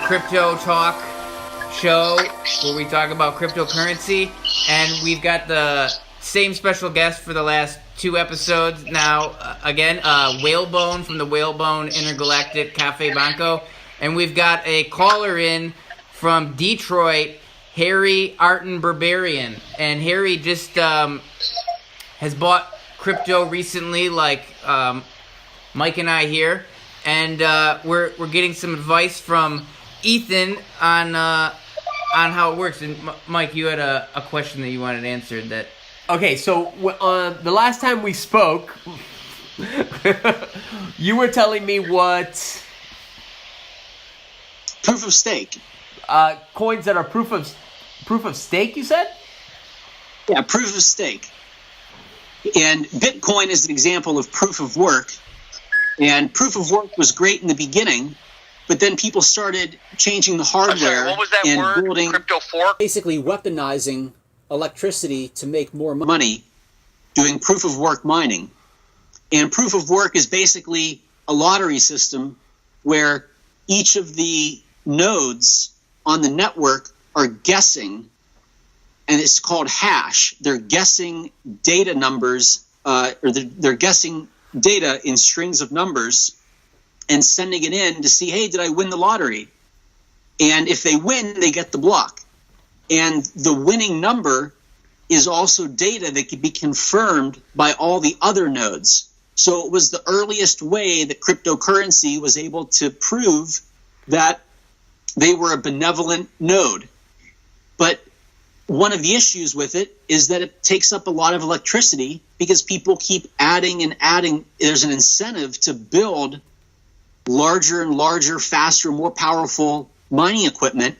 CryptoTalk show where we talk about cryptocurrency, and we've got the same special guest for the last 2 episodes now. Again, Whalebone from the Whalebone Intergalactic Cafe Banco, and we've got a caller in from Detroit, Harry Arton Barbarian, and Harry just has bought crypto recently, like Mike and I here, and we're getting some advice from Ethan on how it works. And Mike, you had a question that you wanted answered. That okay? So the last time we spoke, you were telling me what proof of stake coins that are proof of stake. You said, yeah, proof of stake. And Bitcoin is an example of proof of work. And proof of work was great in the beginning, but then people started changing the hardware what was that and word? building Crypto fork? Basically weaponizing electricity to make more money, doing proof of work mining. And proof of work is basically a lottery system where each of the nodes on the network are guessing, and it's called hash. They're guessing data numbers, or they're guessing data in strings of numbers and sending it in to see, hey, did I win the lottery? And if they win, they get the block. And the winning number is also data that could be confirmed by all the other nodes. So it was the earliest way that cryptocurrency was able to prove that they were a benevolent node. But one of the issues with it is that it takes up a lot of electricity because people keep adding and adding. There's an incentive to build larger and larger, faster, more powerful mining equipment.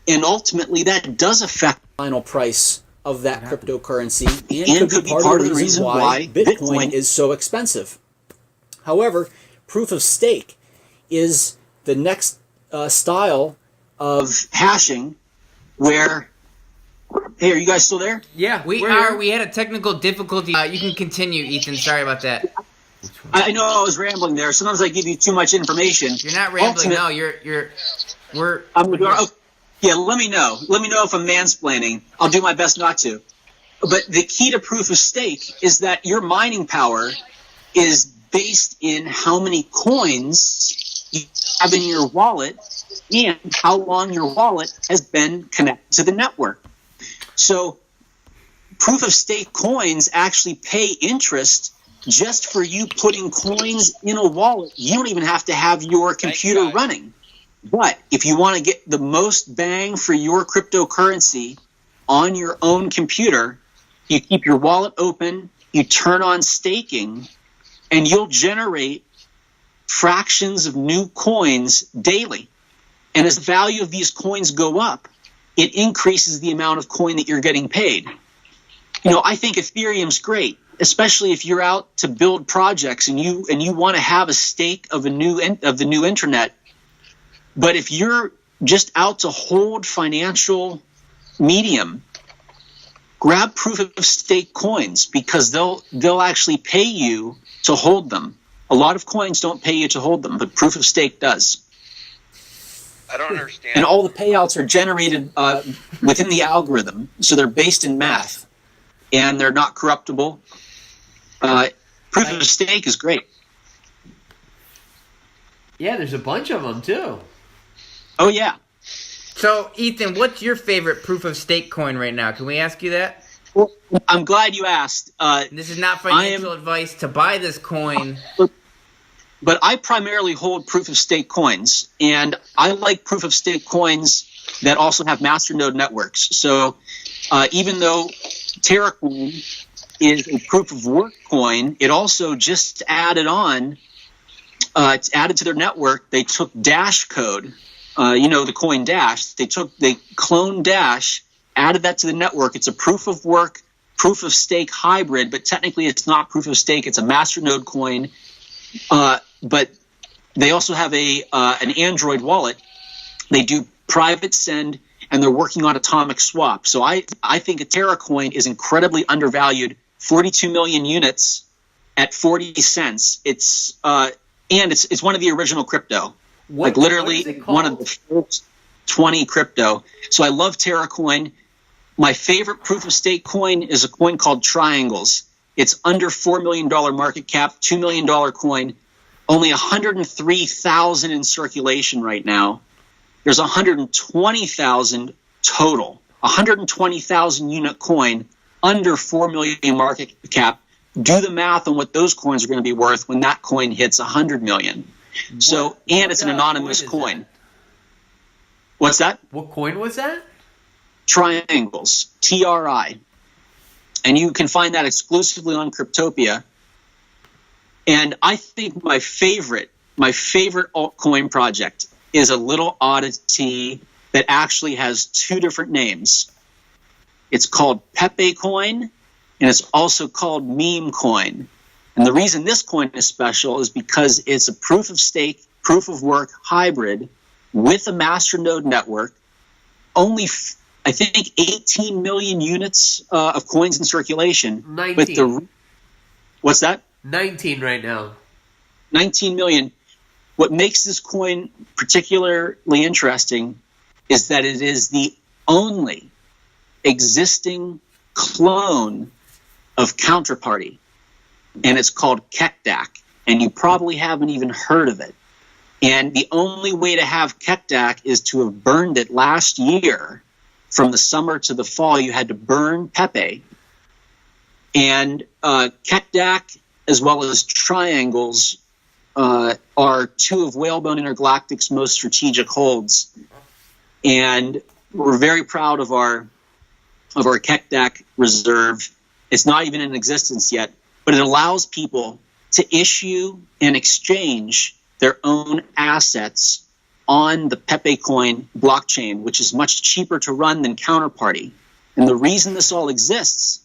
And ultimately that does affect the final price of that cryptocurrency and could be part of the reason why Bitcoin is so expensive. However, proof of stake is the next style of hashing where... Hey, are you guys still there? Yeah, we are. Here. We had a technical difficulty. You can continue, Ethan. Sorry about that. I know I was rambling there. Sometimes I give you too much information. You're not rambling. No, we're. Yeah, let me know. Let me know if I'm mansplaining. I'll do my best not to. But the key to proof of stake is that your mining power is based in how many coins you have in your wallet and how long your wallet has been connected to the network. So proof of stake coins actually pay interest just for you putting coins in a wallet. You don't even have to have your computer running. But if you want to get the most bang for your cryptocurrency on your own computer, you keep your wallet open, you turn on staking, and you'll generate fractions of new coins daily. And as the value of these coins go up, it increases the amount of coin that you're getting paid. You know, I think Ethereum's great, especially if you're out to build projects and you want to have a stake of the new internet. But if you're just out to hold financial medium, grab proof of stake coins because they'll actually pay you to hold them. A lot of coins don't pay you to hold them, but proof of stake does. I don't understand. And all the payouts are generated within the algorithm, so they're based in math, and they're not corruptible. Proof of stake is great. Yeah, there's a bunch of them too. Oh yeah. So Ethan, what's your favorite proof of stake coin right now? Can we ask you that? Well, I'm glad you asked. This is not financial advice to buy this coin. But I primarily hold proof of stake coins, and I like proof of stake coins that also have masternode networks. So even though Terracoin is a proof of work coin, it also just added on, it's added to their network. They took Dash code, the coin Dash. They cloned Dash, added that to the network. It's a proof of work, proof of stake hybrid, but technically it's not proof of stake. It's a masternode coin. But they also have an Android wallet. They do private send, and they're working on atomic swap. So I think a Terracoin is incredibly undervalued. 42 million units at 40 cents. It's one of the original crypto. Like literally one of the first 20 crypto. So I love Terra coin. My favorite proof of stake coin is a coin called Triangles. It's under $4 million market cap, $2 million coin, only 103,000 in circulation right now. There's 120,000 total, 120,000 unit coin, under 4 million market cap. Do the math on what those coins are going to be worth when that coin hits 100 million. So, and it's an anonymous coin. What's that? What coin was that? Triangles, TRI. And you can find that exclusively on Cryptopia. And I think my favorite altcoin project is a little oddity that actually has two different names. It's called Pepe Coin, and it's also called Meme Coin. And the reason this coin is special is because it's a proof of stake, proof of work hybrid with a masternode network. Only, I think, 18 million units of coins in circulation. 19. What's that? 19 right now. 19 million. What makes this coin particularly interesting is that it is the only existing clone of Counterparty, and it's called KEKDAK, and you probably haven't even heard of it. And the only way to have KEKDAK is to have burned it last year. From the summer to the fall, you had to burn Pepe. And KEKDAK, as well as Triangles, are two of Whalebone Intergalactic's most strategic holds. And we're very proud of our KEKDAK reserve. It's not even in existence yet, but it allows people to issue and exchange their own assets on the Pepe Coin blockchain, which is much cheaper to run than Counterparty. And the reason this all exists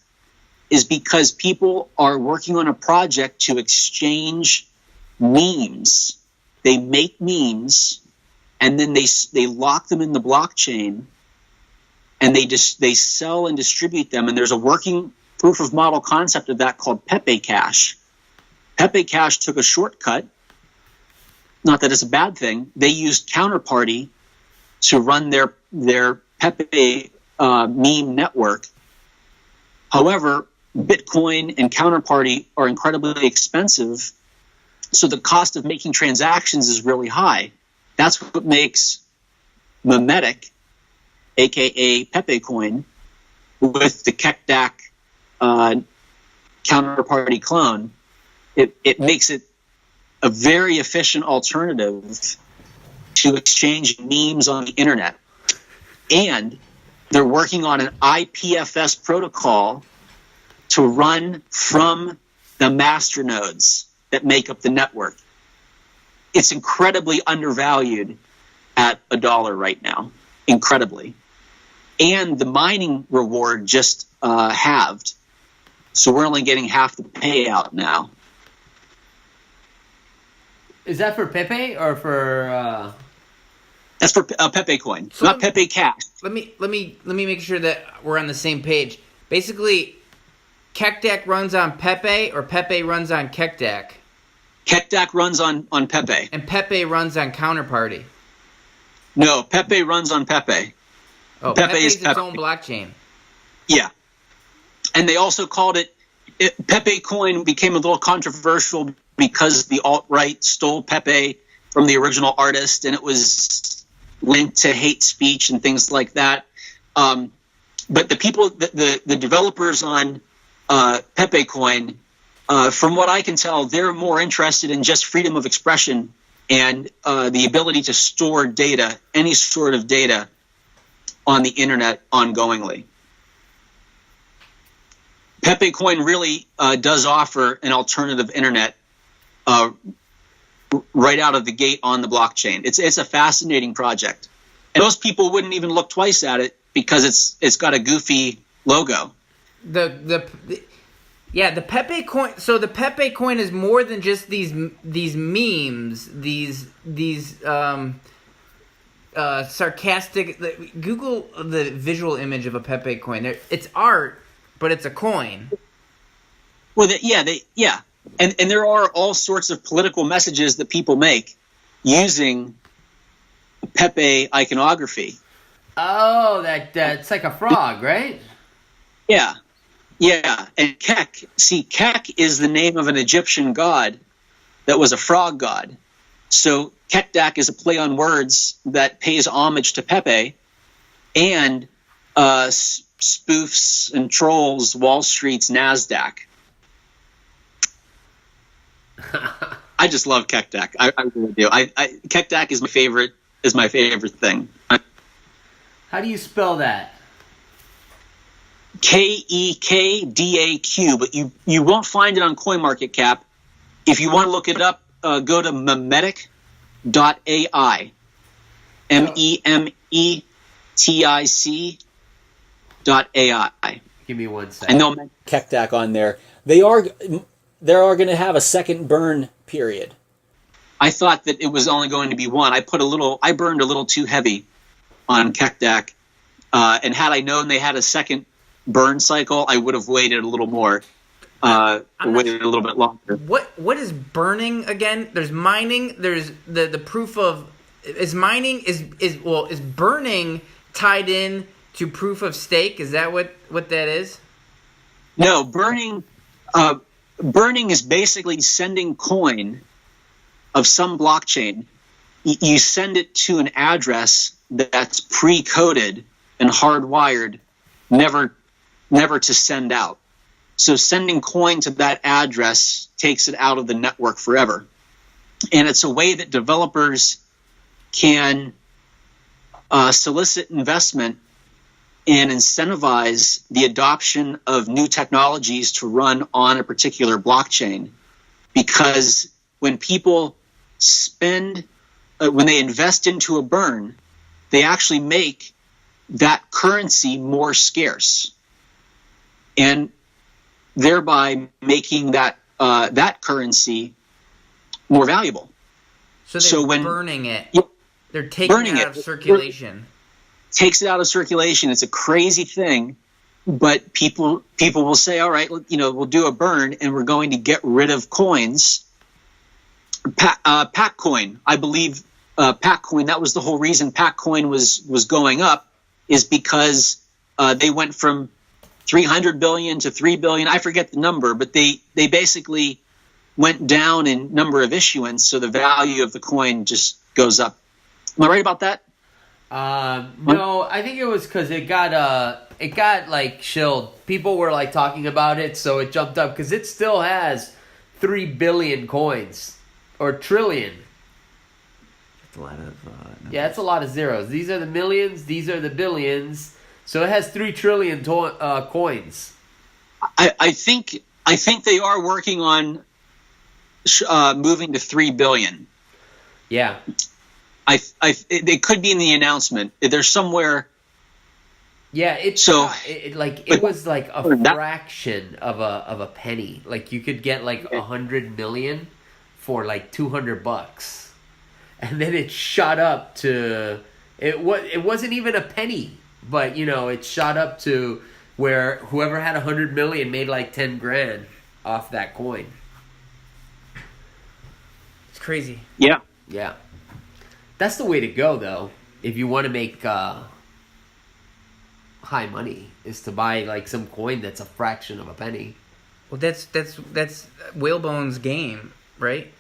is because people are working on a project to exchange memes. They make memes, and then they lock them in the blockchain, and they sell and distribute them. And there's a working proof of model concept of that called Pepe Cash. Pepe Cash took a shortcut. Not that it's a bad thing. They used Counterparty to run their Pepe meme network. However, Bitcoin and Counterparty are incredibly expensive, so the cost of making transactions is really high. That's what makes Memetic, aka Pepe Coin, with the KEKDAK Counterparty clone, it makes it a very efficient alternative to exchange memes on the internet. And they're working on an IPFS protocol to run from the masternodes that make up the network. It's incredibly undervalued at $1 right now, incredibly. And the mining reward just halved, so we're only getting half the payout now. Is that for Pepe or for? That's for Pepe Coin, so not Pepe Cash. Let me make sure that we're on the same page. Basically, KEKDAK runs on Pepe, or Pepe runs on KEKDAK. KEKDAK runs on Pepe, and Pepe runs on Counterparty. No, Pepe runs on Pepe. Oh, Pepe is its own blockchain. Yeah, and they also called it Pepe Coin. Became a little controversial because the alt-right stole Pepe from the original artist, and it was linked to hate speech and things like that. But the people, the developers on Pepe Coin, from what I can tell, they're more interested in just freedom of expression and the ability to store data, any sort of data, on the internet ongoingly. Pepe Coin really does offer an alternative internet right out of the gate on the blockchain. It's a fascinating project, and most people wouldn't even look twice at it because it's got a goofy logo. The Pepe Coin. So the Pepe Coin is more than just these memes. These sarcastic. Google the visual image of a Pepe Coin. It's art, but it's a coin. Well, and there are all sorts of political messages that people make using Pepe iconography. Oh, that's like a frog, right? Yeah. Yeah. And Kek is the name of an Egyptian god that was a frog god. So Kekdak is a play on words that pays homage to Pepe and spoofs and trolls Wall Street's NASDAQ. I just love Kekdak. I really do. Kekdak is my favorite thing. How do you spell that? Kekdaq, but you won't find it on CoinMarketCap. If you want to look it up, go to memetic.ai. memetic.ai. Give me 1 second. And they'll mention Kekdak on there. They are going to have a second burn period. I thought that it was only going to be one. I burned a little too heavy on Kekdak, and had I known they had a second burn cycle, I would have waited a little more. Waited a little bit longer. What is burning again? There's mining. There's the proof of is mining is burning tied in to proof of stake? Is that what that is? No, burning is basically sending coin of some blockchain. You send it to an address that's pre-coded and hardwired, never to send out. So sending coin to that address takes it out of the network forever. And it's a way that developers can solicit investment and incentivize the adoption of new technologies to run on a particular blockchain. Because when people when they invest into a burn, they actually make that currency more scarce, and thereby making that currency more valuable. So when burning it, they're taking it out of circulation. Takes it out of circulation. It's a crazy thing, but people will say, all right, we'll do a burn and we're going to get rid of coins. Packcoin, I believe, Packcoin, that was the whole reason Packcoin was going up, is because they went from 300 billion to 3 billion. I forget the number, but they basically went down in number of issuance, so the value of the coin just goes up. Am I right about that? No, I think it was because it got like shilled. People were like talking about it, so it jumped up because it still has 3 billion coins or trillion. That's a lot of yeah, it's a lot of zeros. These are the millions. These are the billions. So it has 3 trillion coins. I think they are working on moving to 3 billion. Yeah. It could be in the announcement. There's somewhere. Yeah, it was like a fraction of a penny. Like you could get like 100 million for like $200, and then it shot up to it wasn't even a penny, but it shot up to where whoever had 100 million made like 10 grand off that coin. It's crazy. Yeah. Yeah. That's the way to go, though, if you want to make high money, is to buy like some coin that's a fraction of a penny. Well, that's Whalebone's game, right?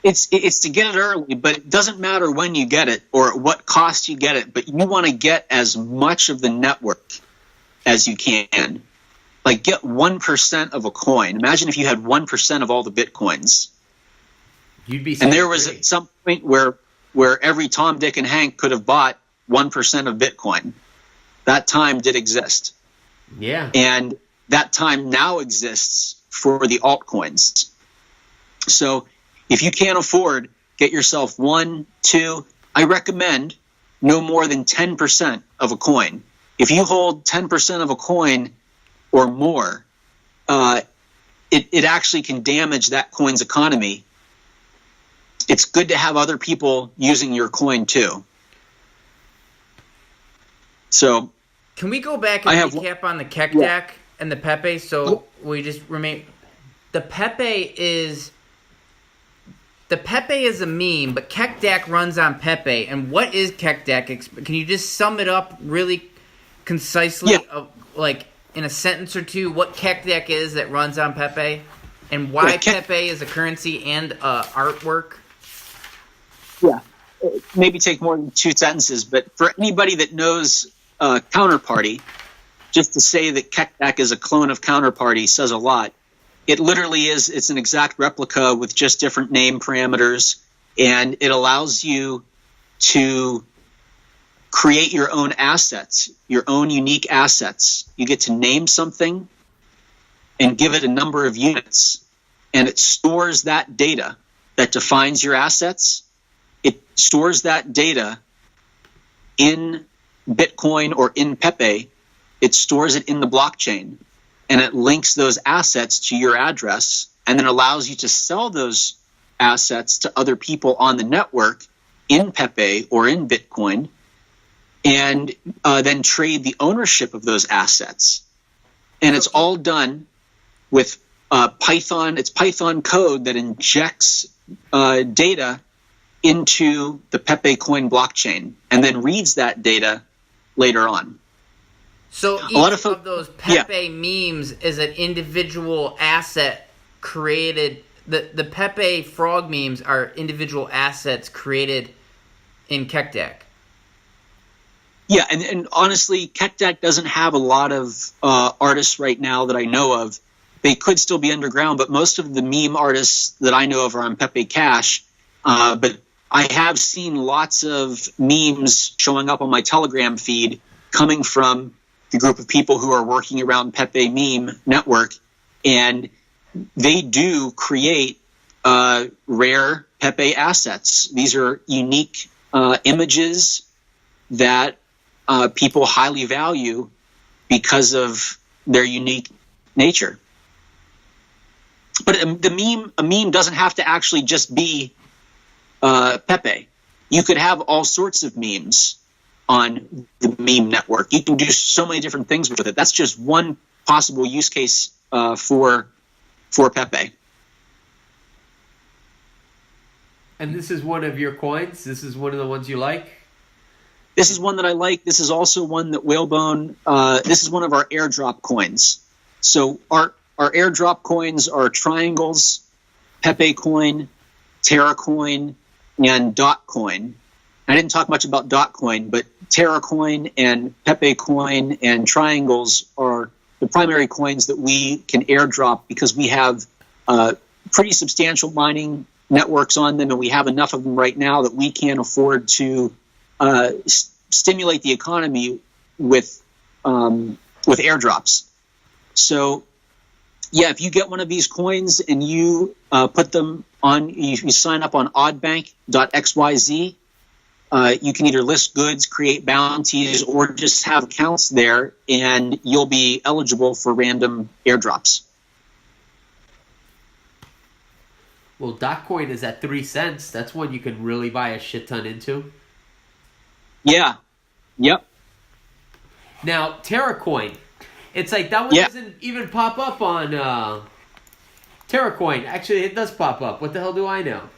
It's to get it early, but it doesn't matter when you get it or at what cost you get it. But you want to get as much of the network as you can. Like get 1% of a coin. Imagine if you had 1% of all the Bitcoins. You'd be. And there was at some point where every Tom, Dick, and Hank could have bought 1% of Bitcoin. That time did exist. Yeah. And that time now exists for the altcoins. So if you can't afford, get yourself 1, 2, I recommend no more than 10% of a coin. If you hold 10% of a coin or more, it actually can damage that coin's economy. It's good to have other people using your coin too. So, can we go back and recap on the Kekdak and the Pepe? So we just remain. The Pepe is the Pepe is a meme, but CryptoTalk runs on Pepe. And what is CryptoTalk? Can you just sum it up really concisely, like in a sentence or two, what CryptoTalk is that runs on Pepe, and why Pepe is a currency and artwork? Yeah, maybe take more than 2 sentences, but for anybody that knows Counterparty, just to say that CryptoTalk is a clone of Counterparty says a lot. It literally is. It's an exact replica with just different name parameters, and it allows you to create your own assets, your own unique assets. You get to name something and give it a number of units, and it stores that data that defines your assets. It stores that data in Bitcoin or in Pepe. It stores it in the blockchain, and it links those assets to your address, and then allows you to sell those assets to other people on the network in Pepe or in Bitcoin, and then trade the ownership of those assets. And it's all done with Python. It's Python code that injects data into the Pepe coin blockchain and then reads that data later on. So each of those Pepe memes is an individual asset created. The Pepe frog memes are individual assets created in CryptoTalk. Yeah, and honestly, CryptoTalk doesn't have a lot of artists right now that I know of. They could still be underground, but most of the meme artists that I know of are on Pepe Cash. But I have seen lots of memes showing up on my Telegram feed coming from the group of people who are working around Pepe Meme Network, and they do create rare Pepe assets. These are unique images that people highly value because of their unique nature. But a meme doesn't have to actually just be Pepe. You could have all sorts of memes on the meme network. You can do so many different things with it. That's just one possible use case for Pepe. And this is one of your coins? This is one of the ones you like? This is one that I like. This is also one that Whalebone, this is one of our airdrop coins. So our airdrop coins are Triangles, Pepe coin, Terra coin, and Dot coin. I didn't talk much about Dot coin, but Terra coin and Pepe coin and Triangles are the primary coins that we can airdrop because we have pretty substantial mining networks on them, and we have enough of them right now that we can't afford to stimulate the economy with airdrops. So, yeah, if you get one of these coins and you put them on, you sign up on OddBank.xyz, you can either list goods, create bounties, or just have accounts there, and you'll be eligible for random airdrops. Well, Dotcoin is at 3 cents. That's one you can really buy a shit ton into. Yeah. Yep. Now, TerraCoin. It's like that one doesn't even pop up on TerraCoin. Actually, it does pop up. What the hell do I know?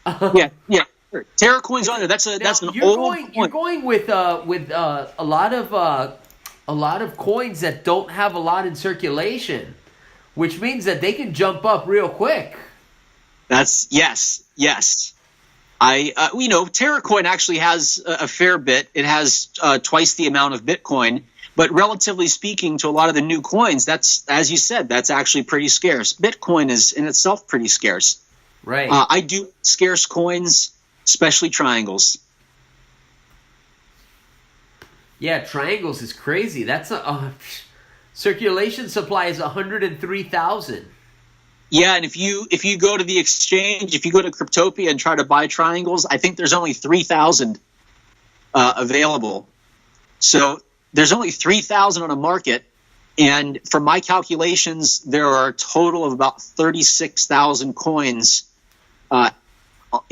Yeah. TerraCoin's on there. That's an old coin. You're going with a lot of coins that don't have a lot in circulation, which means that they can jump up real quick. That's yes. TerraCoin actually has a fair bit. It has twice the amount of Bitcoin, but relatively speaking to a lot of the new coins, that's, as you said, that's actually pretty scarce. Bitcoin is in itself pretty scarce. Right. I do scarce coins, especially Triangles. Yeah, Triangles is crazy. That's circulation supply is 103,000. Yeah, and if you go to the exchange, if you go to Cryptopia and try to buy Triangles, I think there's only 3,000 available. So there's only 3,000 on a market, and from my calculations, there are a total of about 36,000 coins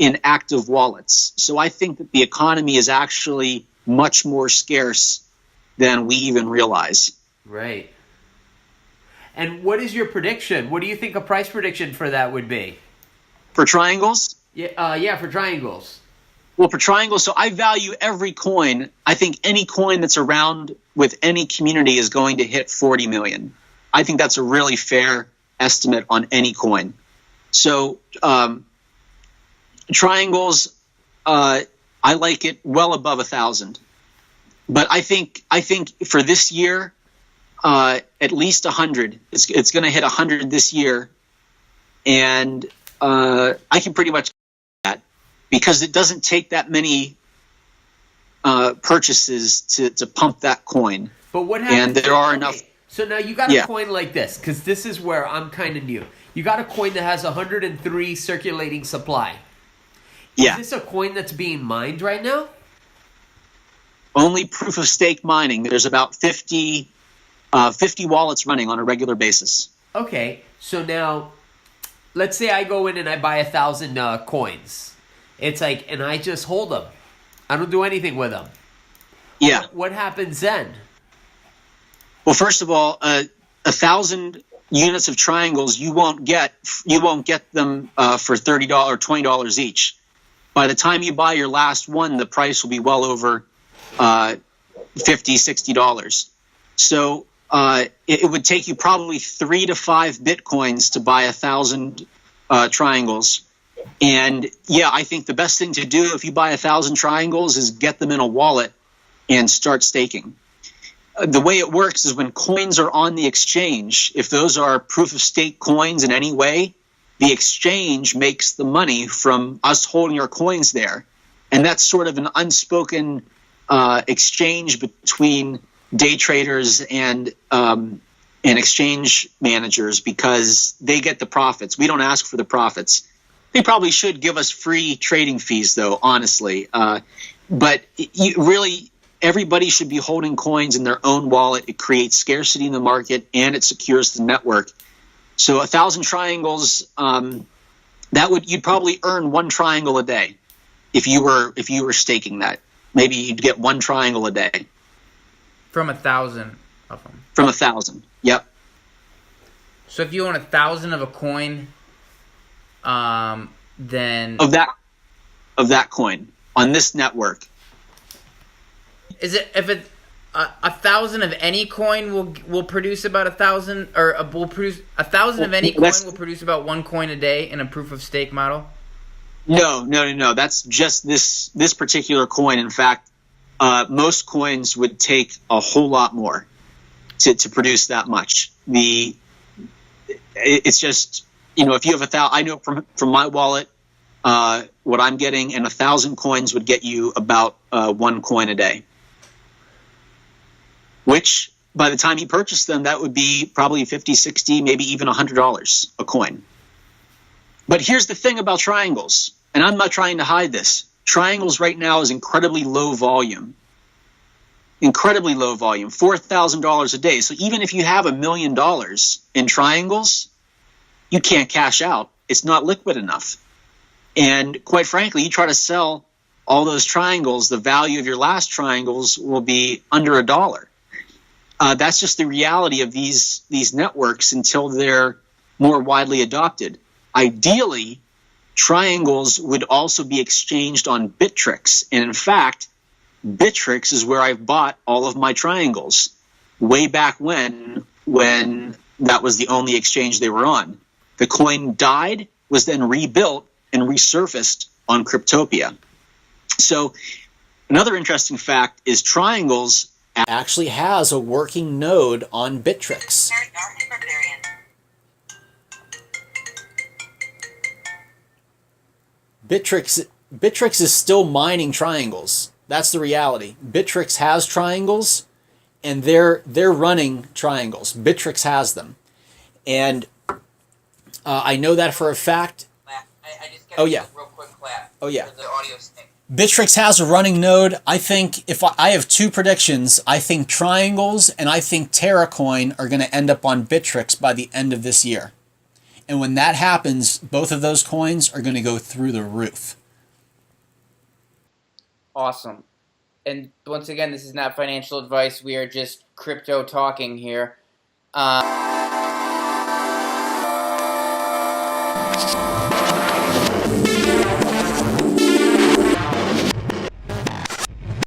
in active wallets. So I think that the economy is actually much more scarce than we even realize. Right. And what is your prediction? What do you think a price prediction for that would be? For Triangles? Yeah, for triangles. Well, for triangles, so I value every coin. I think any coin that's around with any community is going to hit 40 million. I think that's a really fair estimate on any coin. So triangles, I like it well above 1,000. But I think for this year, at least 100. It's going to hit 100 this year, and I can pretty much that because it doesn't take that many purchases to pump that coin. But what happens? And there are enough. So now you got a coin like this, because this is where I'm kind of new. You got a coin that has 103 circulating supply. Yeah. Is this a coin that's being mined right now? Only proof of stake mining. There's about 50 wallets running on a regular basis. Okay, so now, let's say I go in and I buy 1,000 coins. It's like, and I just hold them. I don't do anything with them. Yeah. What happens then? Well, first of all, 1,000 units of triangles you won't get them for $30 or $20 each. By the time you buy your last one, the price will be well over $50, $60. So it would take you probably 3 to 5 Bitcoins to buy 1,000 triangles. And yeah, I think the best thing to do if you buy 1,000 triangles is get them in a wallet and start staking. The way it works is when coins are on the exchange, if those are proof of stake coins in any way, the exchange makes the money from us holding our coins there. And that's sort of an unspoken exchange between day traders and exchange managers because they get the profits. We don't ask for the profits. They probably should give us free trading fees, though, honestly. But really, everybody should be holding coins in their own wallet. It creates scarcity in the market, and it secures the network. So 1,000 triangles, you'd probably earn 1 triangle a day if you were staking that. Maybe you'd get 1 triangle a day. From 1,000 of them. From 1,000, yep. So if you own 1,000 of a coin, then of that coin on this network. Is it if it 1,000 of any coin will produce about 1,000 or will produce 1,000 of any coin will produce about 1 coin a day in a proof of stake model? No. That's just this particular coin. In fact, most coins would take a whole lot more to produce that much. It's just, if you have 1,000, I know from my wallet what I'm getting, and 1,000 coins would get you about 1 coin a day. Which, by the time you purchase them, that would be probably $50, $60, maybe even $100 a coin. But here's the thing about triangles, and I'm not trying to hide this. Triangles right now is incredibly low volume. Incredibly low volume, $4,000 a day. So even if you have $1 million in triangles, you can't cash out. It's not liquid enough. And quite frankly, you try to sell all those triangles, the value of your last triangles will be under $1. That's just the reality of these networks until they're more widely adopted. Ideally, triangles would also be exchanged on Bittrex. And in fact, Bittrex is where I've bought all of my triangles way back when that was the only exchange they were on. The coin died, was then rebuilt, and resurfaced on Cryptopia. So another interesting fact is triangles actually has a working node on Bittrex. Bittrex is still mining triangles. That's the reality. Bittrex has triangles, and they're running triangles. Bittrex has them. And I know that for a fact. I just got real quick clap. Oh, yeah. For the audio sync. Bittrex has a running node. I think if I have 2 predictions, I think triangles and I think TerraCoin are going to end up on Bittrex by the end of this year. And when that happens, both of those coins are going to go through the roof. Awesome. And once again, this is not financial advice. We are just crypto talking here.